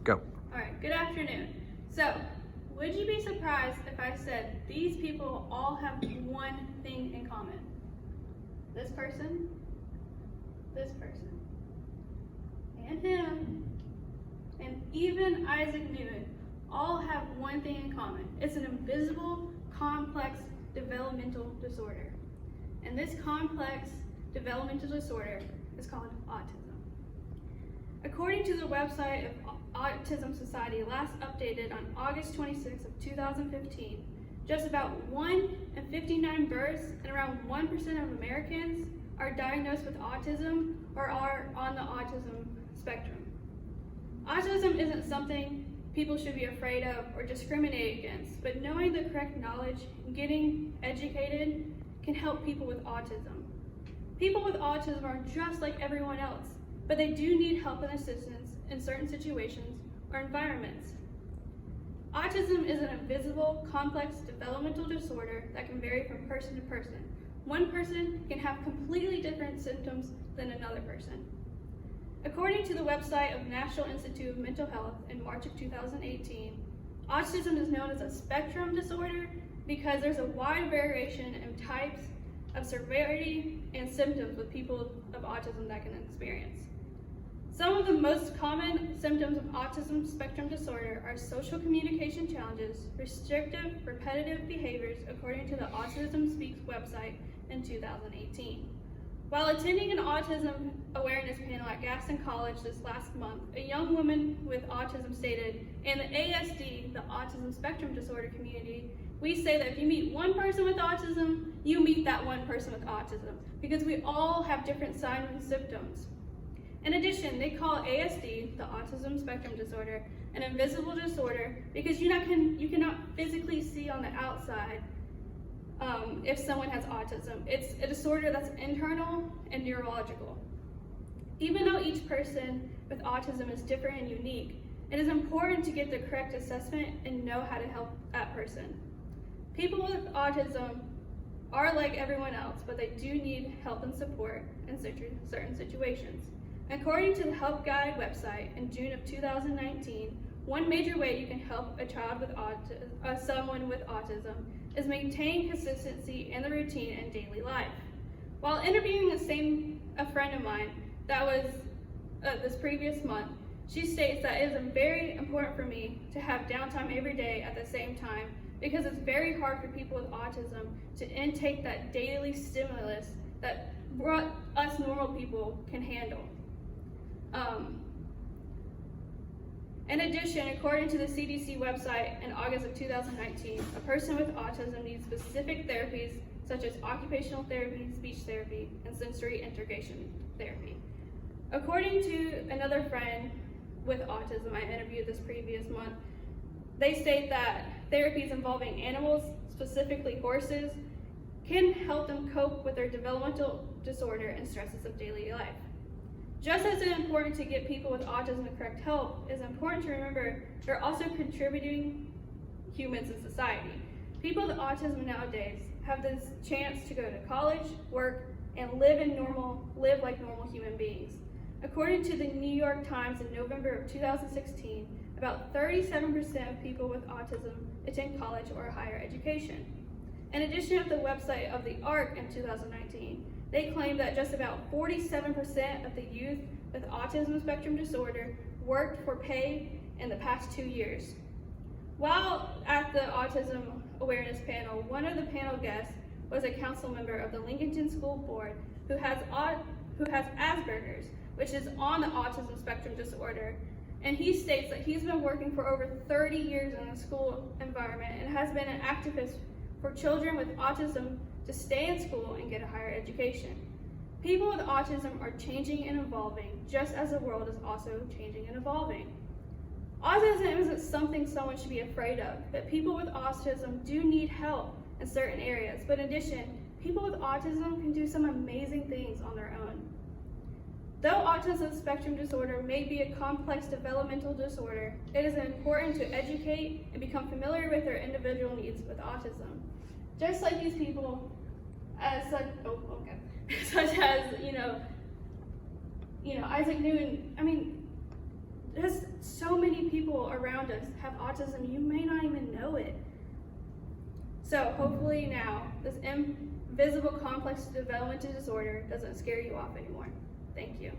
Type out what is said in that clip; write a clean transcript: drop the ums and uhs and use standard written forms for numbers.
Go. All right, good afternoon. So, would you be surprised if I said these people all have one thing in common? This person, and him, and even Isaac Newton all have one thing in common. It's an invisible, complex developmental disorder. And this complex developmental disorder is called autism. According to the website of Autism Society, last updated on August 26th of 2015, just about 1 in 59 births and around 1% of Americans are diagnosed with autism or are on the autism spectrum. Autism isn't something people should be afraid of or discriminate against, but knowing the correct knowledge and getting educated can help people with autism. People with autism are just like everyone else, but they do need help and assistance in certain situations or environments. Autism is an invisible, complex developmental disorder that can vary from person to person. One person can have completely different symptoms than another person. According to the website of National Institute of Mental Health in March of 2018, autism is known as a spectrum disorder because there's a wide variation in types of severity and symptoms with people of autism that can experience. Some of the most common symptoms of autism spectrum disorder are social communication challenges, restrictive, repetitive behaviors, according to the Autism Speaks website in 2018. While attending an autism awareness panel at Gaston College this last month, a young woman with autism stated, in the ASD, the autism spectrum disorder community, we say that if you meet one person with autism, you meet that one person with autism, because we all have different signs and symptoms. In addition, they call ASD, the autism spectrum disorder, an invisible disorder because you cannot physically see on the outside if someone has autism. It's a disorder that's internal and neurological. Even though each person with autism is different and unique, it is important to get the correct assessment and know how to help that person. People with autism are like everyone else, but they do need help and support in certain situations. According to the Help Guide website in June of 2019, one major way you can help a child with someone with autism is maintain consistency in the routine and daily life. While interviewing a friend of mine that was this previous month, she states that it is very important for me to have downtime every day at the same time because it's very hard for people with autism to intake that daily stimulus that us normal people can handle. In addition, according to the CDC website in August of 2019, a person with autism needs specific therapies such as occupational therapy, speech therapy, and sensory integration therapy. According to another friend with autism I interviewed this previous month, they state that therapies involving animals, specifically horses, can help them cope with their developmental disorder and stresses of daily life. Just as it's important to get people with autism the correct help, it's important to remember they're also contributing humans in society. People with autism nowadays have this chance to go to college, work, and live like normal human beings. According to the New York Times in November of 2016, about 37% of people with autism attend college or higher education. In addition, at the website of the ARC in 2019, they claim that just about 47% of the youth with autism spectrum disorder worked for pay in the past 2 years. While at the Autism Awareness panel, one of the panel guests was a council member of the Lincolnton School Board who has Asperger's, which is on the autism spectrum disorder. And he states that he's been working for over 30 years in the school environment and has been an activist for children with autism to stay in school and get a higher education. People with autism are changing and evolving, just as the world is also changing and evolving. Autism isn't something someone should be afraid of, but people with autism do need help in certain areas. But in addition, people with autism can do some amazing things on their own. Though autism spectrum disorder may be a complex developmental disorder, it is important to educate and become familiar with their individual needs with autism. Just like these people, such as Isaac Newton. I mean, just so many people around us have autism, you may not even know it. So hopefully now, this invisible complex developmental disorder doesn't scare you off anymore. Thank you.